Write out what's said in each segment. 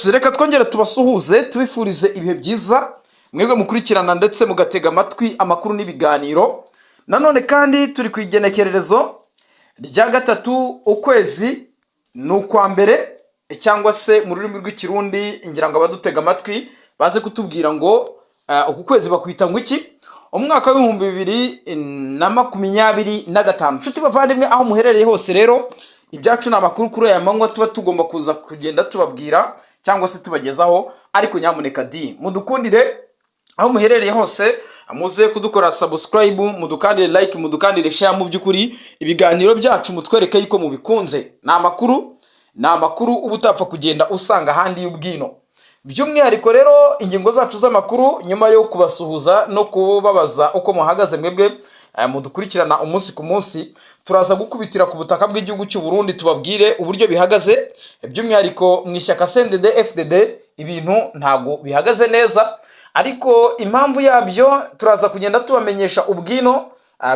Yes, reka twongere tubasuhuze tubifurize ibihe byiza mwebwe mukurikirana ndetse mugatega amatwi amakuru n'ibiganiro. Nanone kandi turi ku igenekererezo rya gatatu ukwezi n'ukwa mbere cyangwa se mu rurimi rw'ikirundi ngira ngo abadutega amatwi baze kutubwira ngo uku kwezi bakwita ngo iki, umwaka w'ibihumbi 2025. Nshuti bavandimwe aho muherereye hose rero, ibyacu ni amakuru kuri aya manywa tuba tugomba kuza kugenda tubabwira cyangwa se tubagezaho, ariko nyamuneka mudukundire aho muherereye hose, muze kudukora subscribe, mudukandire like, mudukandire share. Mu by'ukuri ibiganiro byacu mutwereke yuko mubikunze. Ni amakuru uba utapfa kugenda usanga ahandi y'ubwino. By'umwihariko rero ingingo zacu z'amakuru, nyuma yo kubasuhuza no kubabaza uko muhagaze mwebwe mudukurikirana umunsi ku munsi, turaza gukubitira ku butaka bw'igihugu cy'u Burundi tubabwire uburyo bihagaze. By'umwihariko mu ishyaka CNDD FDD ibintu ntago bihagaze neza, ariko impamvu yabyo turaza kugenda tubamenyesha ubwino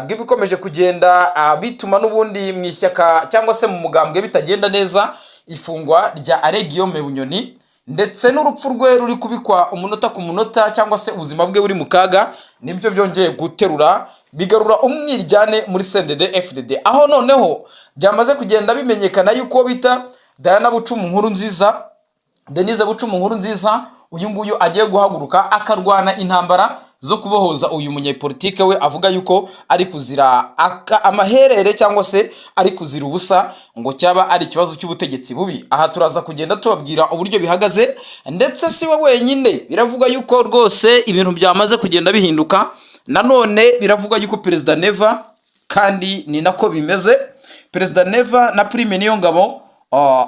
bw'ibikomeje kugenda bituma n'ubundi mu ishyaka cyangwa se mu mugambwe bitagenda neza. Ifungwa rya Guillaume Bunyoni ndetse n'urupfu rwe ruri kubikwa umunota ku munota, cyangwa se ubuzima bwe buri mu kaga, nibyo byongeye guterura bigarura umwiryane muri CNDD FDD, aho noneho byamaze kugenda bimenyekana yuko bita Diana Bucumu Nkuru Nziza, Denise Bucumu Nkuru Nziza, uyu nguyu agiye guhaguruka akarwana intambara zo kubohoza uyu munyepolitike we avuga yuko ari kuzira amaherere cyangwa se ari kuzira ubusa, ngo cyaba ari ikibazo cy'ubutegetsi bubi. Aha turaza kugenda tubabwira uburyo bihagaze, ndetse si we wenyine, biravuga yuko rwose ibintu byamaze kugenda bihinduka. Nanone biravuga yuko Perezida Neva, kandi ni nako bimeze, Perezida Neva na Prime Niyongabo,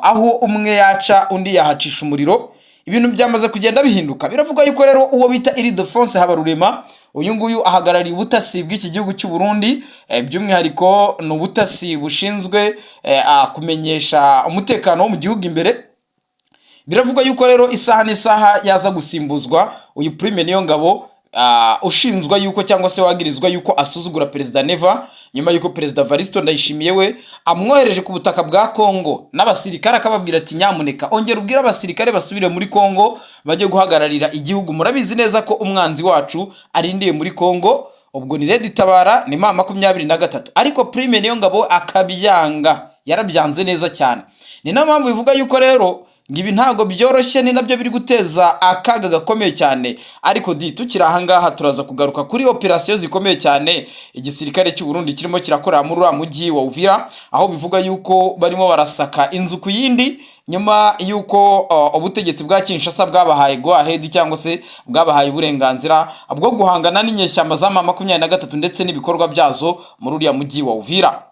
aho umwe yaca undi yahacisha umuriro, ibintu byamaze kugenda bihinduka. Biravuga yuko rero uwo bita Ildefonse Habarurema, uyu nguyu ahagarariye ubutasi bw'iki gihugu cy'u Burundi, by'umwihariko ni ubutasi bushinzwe kumenyesha umutekano wo mu gihugu imbere. Biravuga yuko rero isaha n'isaha yaza gusimbuzwa uyu Prime Niyongabo, ushinzwa yuko cyangwa se wagirizwa yuko asuzugura Perezida Neva, nyuma yuko Perezida Varisto Ndayishimiye we amwohereje ku butaka bwa Kongo n'abasirikare, akababwira ati nyamuneka ongera ubwira abasirikare basubire muri Kongo bajye guhagararira igihugu, murabizi neza ko umwanzi wacu arindiye muri Kongo. Ubwo ni Red Tabara, ni mama 23. Ariko Prime Niyongabo akabyanga, yarabyanze neza cyane. Ni nayo mpamvu bivuga yuko rero ngibi ntago byoroshye, ni nabyo biri guteza akaga gakomeye cyane. Ariko tukiri aha ngaha turaza kugaruka kuri operasiyo zikomeye cyane igisirikare cy'u Burundi kirimo kirakora muri uriya mujyi wa Uvira, aho bivuga yuko barimo barasaka inzu ku yindi, nyuma yuko ubutegetsi bwa Kinshasa bwabahaye go ahead cyangwa se bwabahaye uburenganzira bwo guhangana n'inyeshyamba za 23 ndetse n'ibikorwa byazo muri uriya mujyi wa Uvira.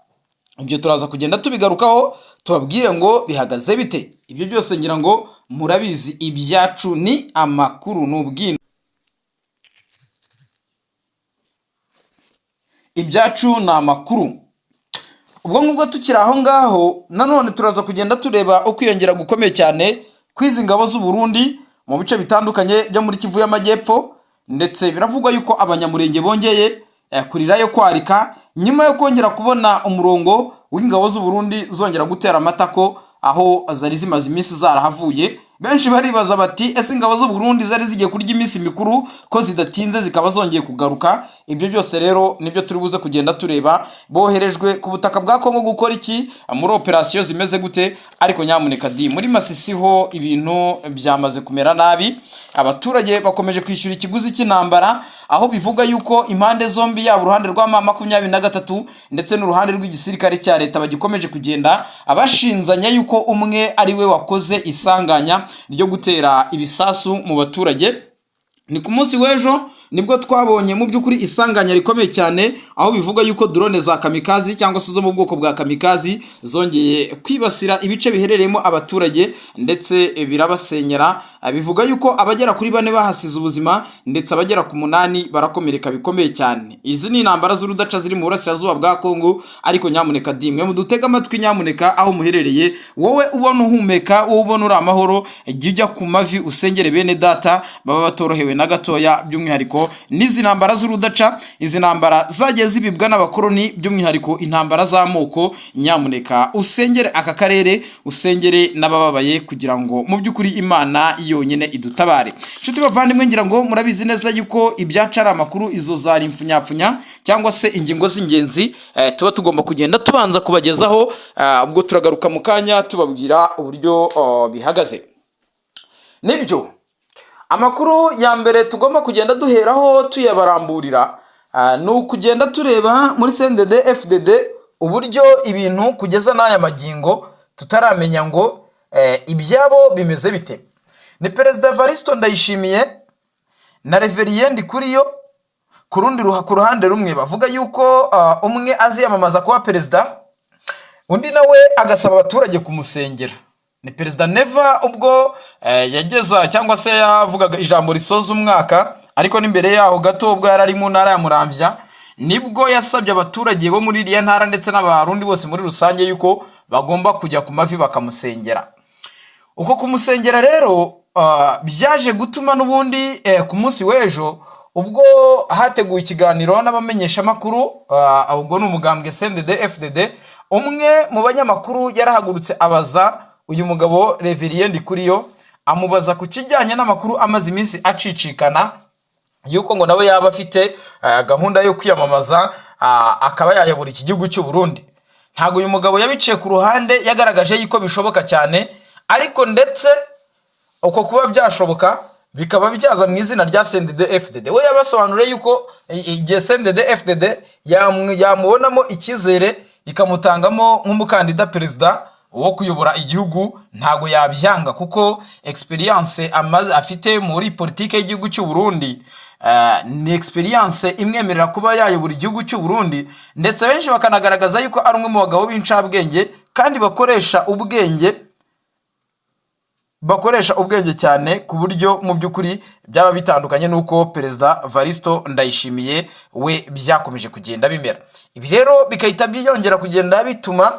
Ibyo turaza kugenda tubigarukaho tubabwire ngo bihagaze bite. Ibyo byose ngira ngo murabizi, ibyacu ni amakuru n'ubwino. Ibyacu ni amakuru. Ubwo ngubwo tukiri aho ngaho, nanone turaza kugenda tureba ukwiyongera gukomeye cyane kwizi ngabo z'u Burundi mu bice bitandukanye byo muri Kivu y'Amajyepfo, ndetse biravugwa yuko abanyamurenge bongeye kurirayo kwarika nyuma yo kongera kubona umurongo w'ingabo z'u Burundi zongera gutera amatako aho zari zimaze iminsi zarahavuye. Benshi baribaza bati ese ingabo z'u Burundi zari zigiye kurya iminsi mikuru ko zidatinze zikaba zongeye kugaruka. Ibyo byose rero nibyo turi buze kugenda tureba, boherejwe ku butaka bwa Kongo gukora iki, muri operasiyo zimeze gute. Ariko nyamuneka muri Masisi ho ibintu byamaze kumera nabi, abaturage bakomeje kwishyura ikiguzi cy'intambara, aho bivuga yuko impande zombi, yaba uruhande rwa 23 ndetse n'uruhande rw'igisirikare cya leta, bagikomeje kugenda abashinzanya yuko umwe ari we wakoze isanganya ryo gutera ibisasu mu baturage. Ni ku munsi w'ejo nibwo twabonye mu by'ukuri isanganya rikomeye cyane, aho bivuga yuko drone za kamikazi cyangwa se zo mu bwoko bwa kamikazi zongeye kwibasira ibice biherereyemo abaturage ndetse birabasenyera. Bivuga yuko abagera kuri 4 bahasize ubuzima ndetse abagera ku 8 barakomereka bikomeye cyane. Izi ni intambara z'urudaca ziri mu burasirazuba bwa Kongo. Ariko nyamuneka mwe mudutega amatwi, nyamuneka aho muherereye, wowe ubona uhumeka, wowe ubona uri amahoro, jya ujya ku mavi usengere bene data baba batorohewe na gatoya, by'umwihariko ngo n'izi ntambara z'urudaca, izi ntambara zagiye zibibwa n'abakoloni, by'umwihariko intambara z'amoko, nyamuneka usengere aka karere, usengere n'abababaye, kugira ngo mu by'ukuri Imana yonyine idutabare. Inshuti bavandimwe, ngira ngo murabizi neza yuko ibyacu ari amakuru, izo zari impfunyapfunya cyangwa se ingingo z'ingenzi tuba tugomba kugenda tubanza kubagezaho, ubwo turagaruka mu kanya tubabwira uburyo bihagaze. Nibyo amakuru ya mbere tugomba kugenda duheraho tuyabaramburira, ni ukugenda tureba muri CNDD FDD uburyo ibintu kugeza n'aya magingo tutaramenya ngo ibyabo bimeze bite. Ni Perezida Evaristo Ndayishimiye na Reverien Ndikuriyo ku ruhande rumwe bavuga yuko umwe aziyamamaza kuba perezida, undi nawe agasaba abaturage kumusengera. Ni Perezida Neva ubwo yageza cyangwa se yavugaga ijambo risoza umwaka, ariko n'imbere yaho gato ubwo yari ari mu ntara ya Muramvya, nibwo yasabye abaturage bo muri iriya ntara ndetse n'abarundi bose muri rusange yuko bagomba kujya ku mavi bakamusengera. Uko kumusengera rero byaje gutuma n'ubundi ku munsi w'ejo ubwo hateguye ikiganiro n'abamenyeshamakuru, ubwo ni umugambwe CNDD FDD, umwe mu banyamakuru yarahagurutse abaza uyu mugabo Reverien Ndikuriyo, amubaza ku kijyanye n'amakuru amaze iminsi acicikana yuko ngo nawe yaba afite gahunda yo kwiyamamaza akaba yayobora iki gihugu cy'u Burundi. Ntago uyu mugabo yabiciye ku ruhande, yagaragaje yuko bishoboka cyane, ariko ndetse uko kuba byashoboka bikaba byaza mu izina rya CNDD FDD. We yabasobanuriye yuko igihe CNDD FDD yamubonamo icyizere ikamutangamo nk'umukandida perezida wo kuyobora igihugu, ntago yabyanga kuko experience afite muri politike y'igihugu cy'u Burundi ni experience imwemerera kuba yayobora igihugu cy'u Burundi, ndetse benshi bakanagaragaza yuko ari umwe mu bagabo b'incabwenge kandi bakoresha ubwenge cyane, ku buryo mu by'ukuri byaba bitandukanye n'uko Perezida Evaristo Ndayishimiye we byakomeje kugenda bimera. Ibi rero bikahita byongera kugenda bituma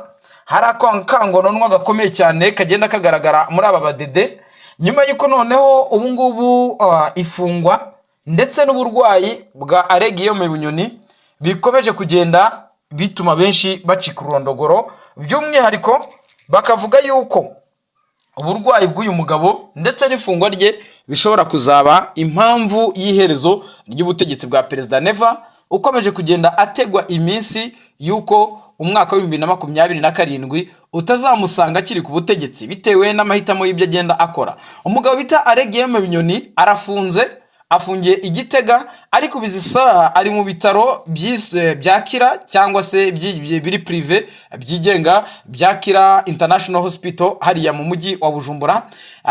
hari akangononwa gakomeye cyane kagenda kagaragara muri aba badede, nyuma y'uko noneho ubu ngubu ifungwa ndetse n'uburwayi bwa Guillaume Bunyoni bikomeje kugenda bituma benshi bacika ururondogoro, by'umwihariko bakavuga yuko uburwayi bw'uyu mugabo ndetse n'ifungwa rye bishobora kuzaba impamvu y'iherezo ry'ubutegetsi bwa Perezida Neva, ukomeje kugenda ategwa iminsi yuko umwaka wa 2027 utazamusanga akiri ku butegetsi bitewe n'amahitamo y'ibyo agenda akora. Umugabo bita Guillaume Bunyoni afungiye Igitega, ariko bizisa ari mu bitaro bya Kira cyangwa se biri prive byigenga bya Kira International Hospital hariya mu mujyi wa Bujumbura.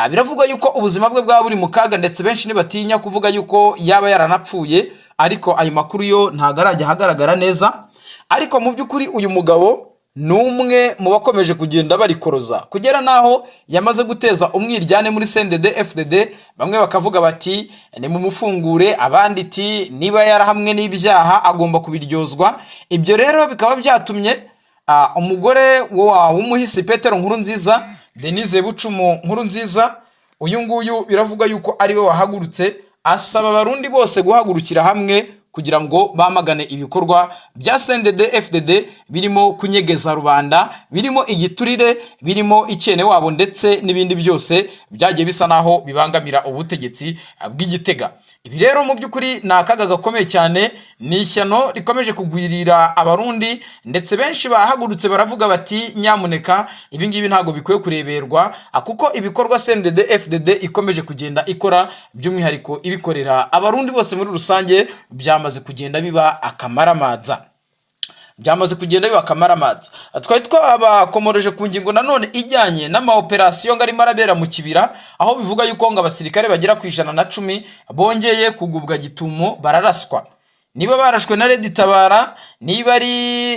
Biravugwa yuko ubuzima bwe bwa buri mu kaga, ndetse benshi ntibatinya kuvuga yuko yaba yaranapfuye, ariko ayo makuru yo ntago arajya hagaragara neza. Ariko mu by'ukuri uyu mugabo numwe mu bakomeje kugenda barikoroza kugera naho yamaze guteza umwiryane muri CNDD FDD. Bamwe bakavuga bati ni mu mufungure, abandi iti niba yarahamwe n'ibyaha agomba kubiryozwa. Ibyo rero bikaba byatumye umugore w'umuhisi Petero Nkurunziza, Denise Bucumu Nkurunziza, uyu nguyu biravuga yuko ari we wahagurutse asaba abarundi bose guhagurukira hamwe kugira ngo bamagane ibikorwa bya CNDD FDD birimo kunyegeza rubanda, birimo igiturire, birimo icyene wabo ndetse n'ibindi byose byagiye bisa naho bibangamira ubutegetsi bw'Igitega. Ibi rero mu by'ukuri ni akaga gakomeye cyane, ni ishyano rikomeje kugwirira abarundi, ndetse benshi bahagurutse baravuga bati nyamuneka ibi ngibi ntago bikwiye kureberwa, kuko ibikorwa CNDD FDD ikomeje kugenda ikora, by'umwihariko ibikorera abarundi bose muri rusange, byamaze kugenda biba akamaramaza. Twari twabakomoreje ku ngingo nanone ijyanye n'amaoperasiyo arimo arabera mu kibira, aho bivuga yuko ngo abasirikare bagera ku 110 bongeye kugubwa gitumo bararaswa. Niba barashwe na Red Tabara, niba ari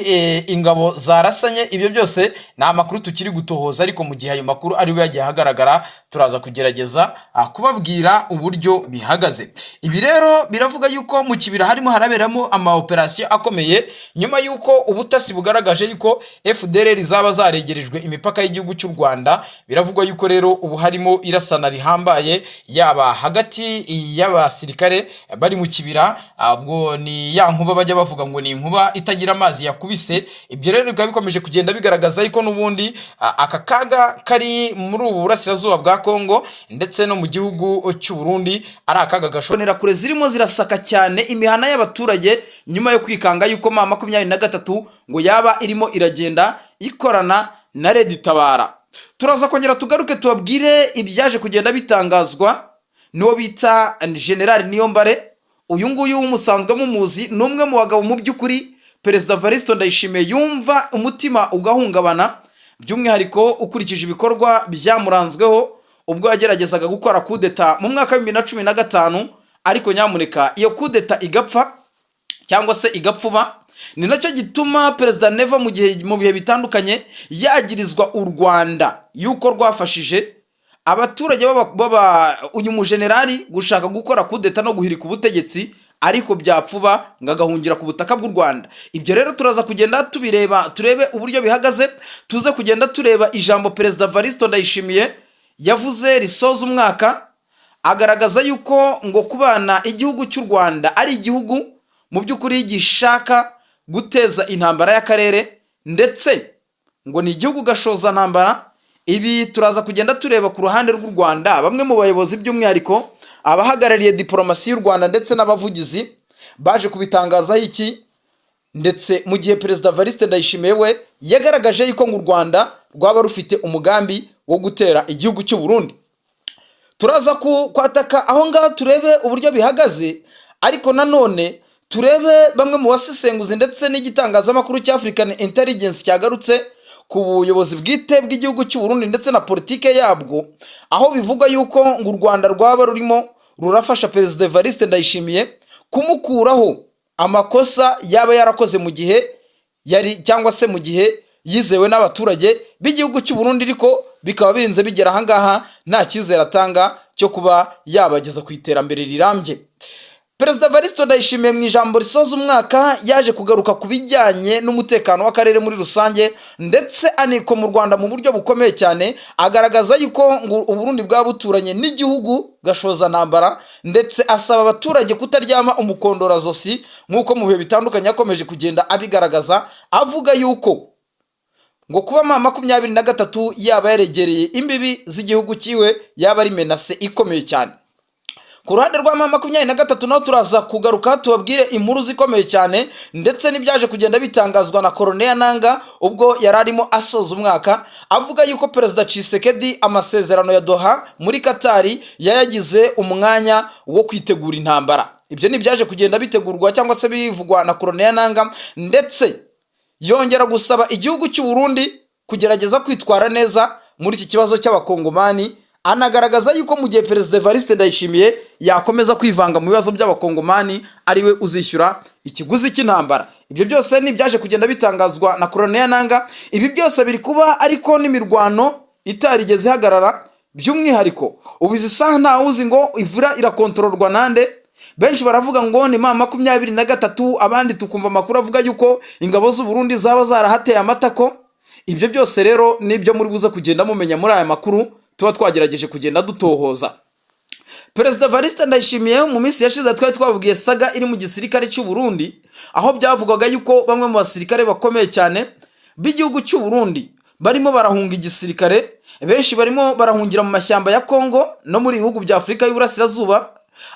ingabo zarasanye, ibyo byose ni amakuru tukiri gutohoza, ariko mu gihe ayo makuru ari we yagiye ahagaragara turaza kugerageza kubabwira uburyo bihagaze. Ibi rero biravuga yuko mu kibira harimo haraberamo amaoperasiyo akomeye nyuma yuko ubutasi bugaragaje yuko FDLR zaba zaregerejwe imipaka y'igihugu cy'u Rwanda. Biravugwa yuko rero ubu harimo irasana rihambaye yaba hagati y'abasirikare bari mu kibira, ubwo ni ya nkuba bajya bavuga ngo ni inkuba itagira amazi yakubise. Ibyo rero bikaba bikomeje kugenda bigaragaza yuko n'ubundi aka kaga kari muri ubu burasirazuba bwa Kongo ndetse no mu gihugu cy'u Burundi ari akaga gashonera kure zirimo zirasaka cyane imihana y'abaturage nyuma yo kwikanga yuko M23 ngo yaba irimo iragenda ikorana na Red Tabara. Turaza kongera tugaruke tubabwire ibyaje kugenda bitangazwa n'uwo bita General Niyombare. Uyu nguyu umusanzwe mumuzi, n'umwe mu bagabo mu by'ukuri Perezida Evaristo Ndayishimiye yumva umutima ugahungabana, by'umwihariko ukurikije ibikorwa byamuranzweho ubwo yageragezaga gukora kudeta mu mwaka wa 2015, ariko nyamuneka iyo kudeta igapfa cyangwa se igapfuba. Ni nacyo gituma Perezida Neva mu bihe bitandukanye yagirizwa u Rwanda yuko rwafashije abaturage uyu mujenerali gushaka gukora kudeta no guhirika ubutegetsi, ariko byapfuba ngagahungira ku butaka bw'u Rwanda. Ibyo rero turaza kugenda tubireba, turebe uburyo bihagaze, tuze kugenda tureba ijambo Perezida Evaristo Ndayishimiye yavuze risoza umwaka, agaragaza yuko ngo kubana igihugu cy'u Rwanda ari igihugu mu by'ukuri gishaka guteza intambara y'akarere, ndetse ngo ni igihugu gashoza ntambara. Ibi turaza kugenda tureba ku ruhande rw'u Rwanda, bamwe mu bayobozi by'umwihariko abahagarariye diplomasi y'u Rwanda ndetse n'abavugizi baje kubitangazaho iki, ndetse mu gihe Perezida Evaristo Ndayishimiye we yagaragaje yuko ngo u Rwanda rwaba rufite umugambi wo gutera igihugu cy'u Burundi. Turaza kwataka aho ngaho turebe uburyo bihagaze, ariko nanone turebe bamwe mu basesenguzi ndetse n'igitangazamakuru cya African Intelligence cyagarutse ku buyobozi bwite bw'igihugu cy'u Burundi ndetse na politike yabwo, aho bivuga yuko ngo u Rwanda rwaba rurimo rurafasha Perezida Evaristo Ndayishimiye kumukuraho amakosa yaba yarakoze mu gihe cyangwa se mu gihe yizewe n'abaturage b'igihugu cy'u Burundi, ariko bikaba birinze bigera aha ngaha nta cyizere atanga cyo kuba yabageza ku iterambere rirambye. Perezida Evaristo Ndayishimiye mu ijambo risoza umwaka yaje kugaruka ku bijyanye n'umutekano w'akarere muri rusange, ndetse aniko mu Rwanda mu buryo bukomeye cyane, agaragaza yuko ngo u Burundi bwa buturanye n'igihugu gashoza ntambara, ndetse asaba abaturage kutaryama umukondorazosi nk'uko mu bihe bitandukanye yakomeje kugenda abigaragaza, avuga yuko ngo kuba M23 yaba yaregereye imbibi z'igihugu cyiwe yaba ari menase ikomeye cyane. Ku ruhande rwa M23 naho turaza kugaruka tubabwire inkuru zikomeye cyane, ndetse n'ibyaje kugenda bitangazwa na Colonel Nanga ubwo yararimo asoza umwaka, avuga yuko Perezida Tshisekedi amasezerano ya Doha muri Katari yayagize umwanya wo kwitegura intambara. Ibyo ni byaje kugenda bitegurwa cyangwa se bivugwa na Colonel Nanga, ndetse yongera gusaba igihugu cy'u Burundi kugerageza kwitwara neza muri iki kibazo cy'abakongomani, anagaragaza yuko mu gihe Perezida Evaristo Ndayishimiye yakomeza kwivanga mu bibazo by'abakongomani ariwe uzishyura ikiguzi cy'intambara. Ibyo byose ni byaje kugenda bitangazwa na Colonel Nanga. Ibi byose biri kuba ariko n'imirwano itarigeze ihagarara, by'umwihariko ubu izi saha nta uzi ngo ivura irakontororwa nande. Benshi baravuga ngo ni M23, abandi tukumva amakuru avuga yuko ingabo z'u Burundi zaba zarahateye amatako. Ibyo byose rero nibyo muri buze kugenda mumenya muri aya makuru tuba twagerageje kugenda dutohoza. Perezida Evaristo Ndayishimiye mu minsi yashize twari twabwiye saga iri mu gisirikare cy'u Burundi, aho byavugwaga yuko bamwe mu basirikare bakomeye cyane b'igihugu cy'u Burundi barimo barahunga igisirikare, benshi barimo barahungira mu mashyamba ya Kongo no muri bihugu bya Afurika y'Uburasirazuba,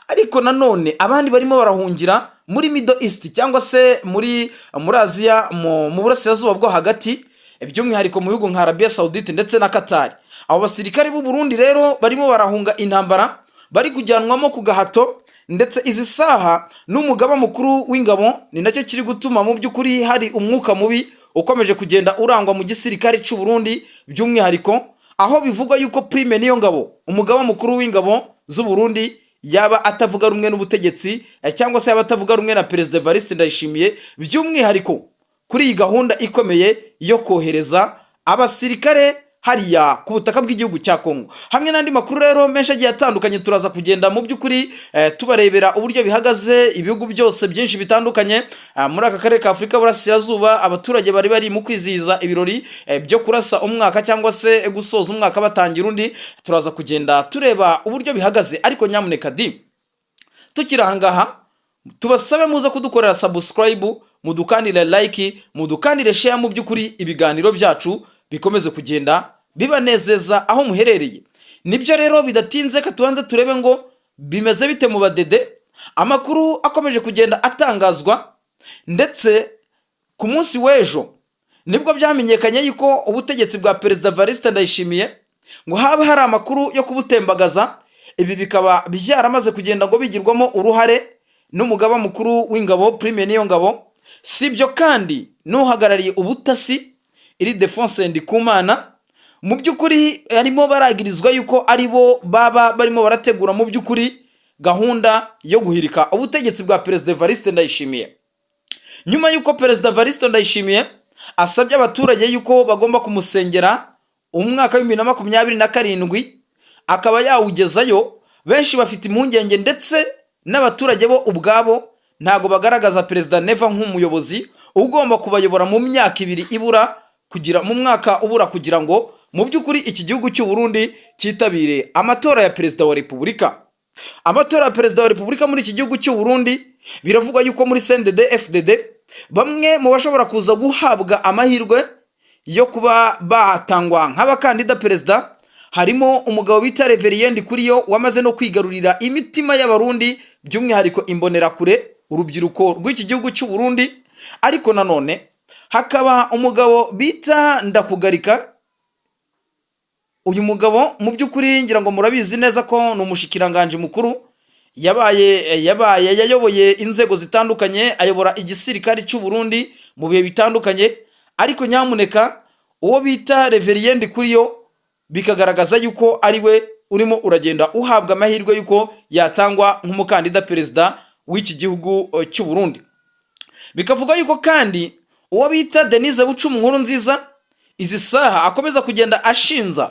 ariko nanone abandi barimo barahungira muri Middle East cyangwa se muri Aziya mu burasirazuba bwo hagati, by'umwihariko mu bihugu nka Arabia Saudite ndetse na Qatar. Abo basirikare b'u Burundi rero barimo barahunga intambara, bari kujyanwamo ku gahato, ndetse izi saha n'umugaba mukuru w'ingabo ni nacyo kiri gutuma mu by'ukuri hari umwuka mubi ukomeje kugenda urangwa mu gisirikare cy'u Burundi, by'umwihariko aho bivugwa yuko Prime Niyongabo umugaba mukuru w'ingabo z'u Burundi yaba atavuga rumwe n'ubutegetsi cyangwa se yaba atavuga rumwe na Perezida Evariste Ndayishimiye, by'umwihariko kuri iyi gahunda ikomeye yo kohereza abasirikare hariya ku butaka bw'igihugu cya Kongo. Hamwe n'andi makuru rero menshi agiye atandukanye turaza kugenda mu by'ukuri tubarebera uburyo bihagaze ibihugu byose byinshi bitandukanye muri aka karere ka Afurika Burasirazuba. Abaturage bari mu kwizihiza ibirori byo kurasa umwaka cyangwa se gusoza umwaka batangira undi. Turaza kugenda tureba uburyo bihagaze, ariko nyamuneka tukiri ahangaha tubasabe muze kudukorera subscribe, mudukandire like, mudukandire share, mu by'ukuri ibiganiro byacu bikomeze kugenda bibanezeza aho muherereye. Nibyo rero bidatinze katubanze turebe ngo bimeze bite mu badede. Amakuru akomeje kugenda atangazwa, ndetse ku munsi w'ejo nibwo byamenyekanye yuko ubutegetsi bwa Perezida Evariste Ndayishimiye ngo haba hari amakuru yo kubutembagaza. Ibi bikaba byaramaze kugenda ngo bigirwamo uruhare n'umugaba mukuru w'ingabo Prime Niyongabo, sibyo kandi n'uhagarariye ubutasi Ildefonse Ndikumana. Mu by'ukuri arimo baragirizwa yuko aribo baba barimo barategura mu by'ukuri gahunda yo guhirika ubutegetsi bwa Perezida Evariste Ndayishimiye, nyuma yuko Perezida Evariste Ndayishimiye asabye abaturage yuko bagomba kumusengera umwaka wa 2027 akaba yawugezayo. Benshi bafite impungenge, ndetse n'abaturage bo ubwabo ntago bagaragaza Perezida Neva nk'umuyobozi ugomba kubayobora mu myaka ibiri ibura kugira ngo mu by'ukuri iki gihugu cy'u Burundi cyitabire amatora ya Perezida wa Repubulika. Amatora ya Perezida wa Repubulika muri iki gihugu cy'u Burundi biravugwa yuko muri CNDD-FDD bamwe mu bashobora kuza guhabwa amahirwe yo kuba batangwa nk'abakandida perezida harimo umugabo bita Reverien Ndikuriyo wamaze no kwigarurira imitima y'abarundi, by'umwihariko imbonerakure, urubyiruko rw'iki gihugu cy'u Burundi. Ariko nanone hakaba umugabo bita Ndakugarika. Uyu mugabo mu by'ukuri ngira ngo murabizi neza ko ni umushikiranganje mukuru, yayoboye inzego zitandukanye, ayobora igisirikare cy'u Burundi mu bihe bitandukanye. Ariko nyamuneka uwo bita Reverien Ndikuriyo bikagaragaza yuko ari we urimo uragenda uhabwa amahirwe yuko yatangwa nk'umukandida perezida w'iki gihugu cy'u Burundi. Bikavuga yuko kandi uwo bita Denise Bucumu Nkurunziza izi saha akomeza kugenda ashinza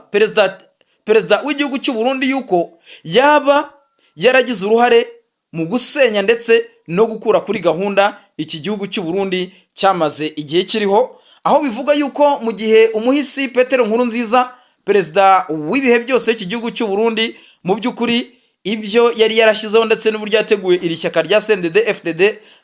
perezida w'igihugu cy'u Burundi yuko yaba yaragize uruhare mu gusenya ndetse no gukura kuri gahunda iki gihugu cy'u Burundi cyamaze igihe kiriho, aho bivuga yuko mu gihe umuhisi Petero Nkurunziza perezida w'ibihe byose iki gihugu cy'u Burundi mu by'ukuri ibyo yari yarashyizeho ndetse n'uburyo yateguye iri shyaka rya CNDD-FDD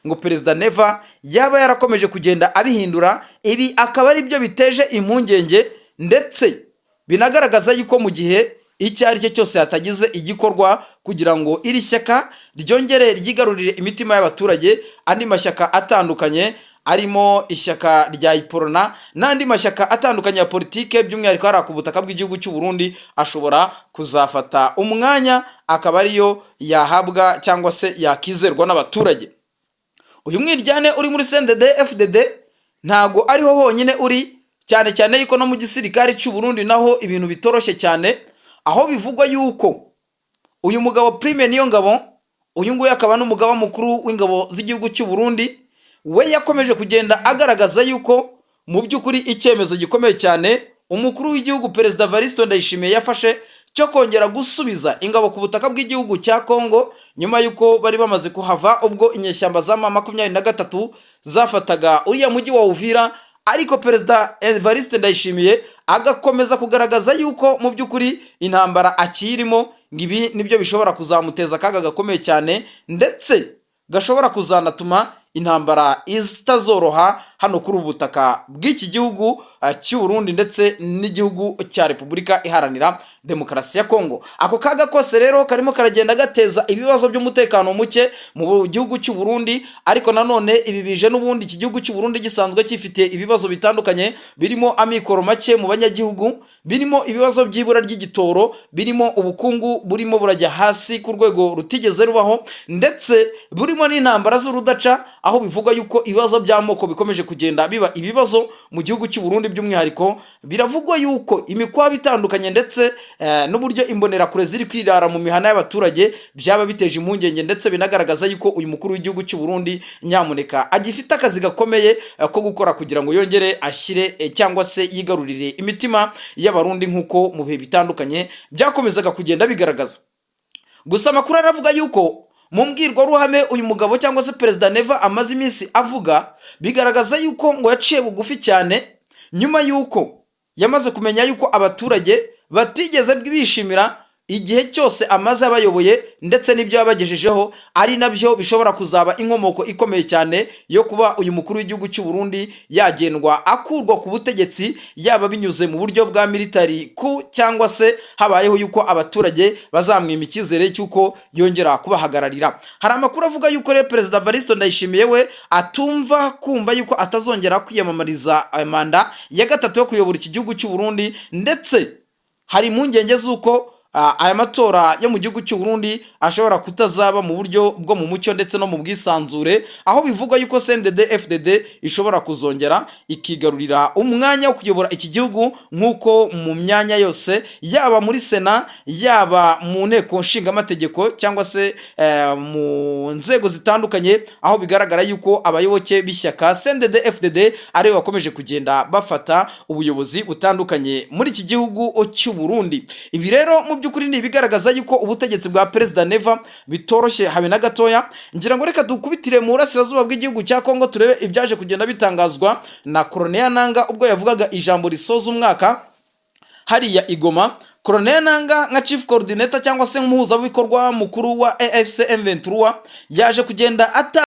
ngo Perezida Neva yaba yarakomeje kugenda abihindura. Ibi akaba ari byo biteje impungenge, ndetse binagaragaza yuko mu gihe icyo ari cyo cyose hatagize igikorwa kugira ngo iri shyaka ryongere ryigarurire imitima y'abaturage, andi mashyaka atandukanye arimo ishyaka rya Iporona n'andi mashyaka atandukanye ya politike by'umwihariko hari ku butaka bw'igihugu cy'u Burundi ashobora kuzafata umwanya akaba ariyo yahabwa cyangwa se yakizerwa n'abaturage. Uyu mwiryane uri muri CNDD-FDD ntago ariho honyine uri, cyane cyane yuko no mu gisirikare cy'u Burundi naho ibintu bitoroshye cyane, aho bivugwa yuko uyu mugabo Prime Niyongabo, uyu nguyu akaba n'umugaba mukuru w'ingabo z'igihugu cy'u Burundi, we yakomeje kugenda agaragaza yuko mu by'ukuri icyemezo gikomeye cyane umukuru w'igihugu Perezida Evariste Ndayishimiye yafashe cyo kongera gusubiza ingabo ku butaka bw'igihugu cya Kongo nyuma yuko bari bamaze kuhava ubwo inyeshyamba za M23 zafataga uriya mujyi wa Uvira. Ariko Perezida Evariste Ndayishimiye agakomeza kugaragaza yuko mu by'ukuri intambara akirimo ngibi nibyo bishobora kuzamuteza akaga gakomeye cyane, ndetse gashobora kuzanatuma intambara izitazoroha hano kuri ubutaka bw'iki gihugu cy'u Burundi ndetse n'igihugu cya Repubulika Iharanira Demokarasi ya Kongo. Ako kaga kose rero karimo karagenda gateza ibibazo by'umutekano muke mu gihugu cy'u Burundi, ariko nanone ibi bije n'ubundi iki gihugu cy'u Burundi gisanzwe gifite ibibazo bitandukanye, birimo amikoro make mu banyagihugu, birimo ibibazo by'ibura ry'igitoro, birimo ubukungu burimo burajya hasi ku rwego rutigeze rubaho, ndetse burimo n'intambara z'urudaca, aho bivugwa yuko ibibazo by'amoko bikomeje kugenda biba ibibazo mu gihugu cy'u Burundi. By'umwihariko biravugwa yuko imikwabo itandukanye ndetse n'uburyo imbonerakure ziri kwirara mu mihana y'abaturage byaba biteje impungenge, ndetse binagaragaza yuko uyu mukuru w'igihugu cy'u Burundi nyamuneka agifite akazi gakomeye ko gukora kugira ngo yongere ashyire cyangwa se yigarurire imitima y'abarundi nk'uko mu bihe bitandukanye byakomezaga kugenda bigaragaza. Gusa amakuru aravuga yuko mu mbwirwaruhame uyu mugabo cyangwa se Perezida Neva amaze iminsi avuga, bigaragaza yuko ngo yaciye bugufi cyane nyuma yuko yamaze kumenya yuko abaturage batigeze bishimira igihe cyose amaze abayoboye ndetse n'ibyo yabagejejeho, ari nabyo bishobora kuzaba inkomoko ikomeye cyane yo kuba uyu mukuru w'igihugu cy'u Burundi yagendwa akurwa ku butegetsi, yaba binyuze mu buryo bwa military coup cyangwa se habayeho yuko abaturage bazamwima icyizere cy'uko yongera kubahagararira. Hari amakuru avuga yuko rero Perezida Evaristo Ndayishimiye we atumva kumva yuko atazongera kwiyamamariza manda ya gatatu yo kuyobora iki gihugu cy'u Burundi, ndetse hari impungenge z'uko aya matora yo mu gihugu cy'u Burundi ashobora kutazaba mu buryo bwo mu mucyo ndetse no mu bwisanzure, aho bivugwa yuko CNDD-FDD ishobora kuzongera ikigarurira umwanya wo kuyobora iki gihugu nk'uko mu myanya yose, yaba muri Sena, yaba mu nteko nshingamategeko cyangwa se mu nzego zitandukanye, aho bigaragara yuko abayoboke b'ishyaka CNDD-FDD aribo bakomeje kugenda bafata ubuyobozi butandukanye muri iki gihugu cy'u Burundi. Ibi rero mu by'ukuri ni ibigaragaza yuko ubutegetsi bwa Perezida Neva bitoroshye habe na gatoya. Ngira ngo reka dukubitire mu burasirazuba bw'igihugu cya Kongo turebe ibyaje kugenda bitangazwa na Colonel Nanga ubwo yavugaga ijambo risoza umwaka hariya Igoma. Colonel Nanga nka Chief Coordinator cyangwa se nk'umuhuzabikorwa mukuru wa AFC M23 yaje kugenda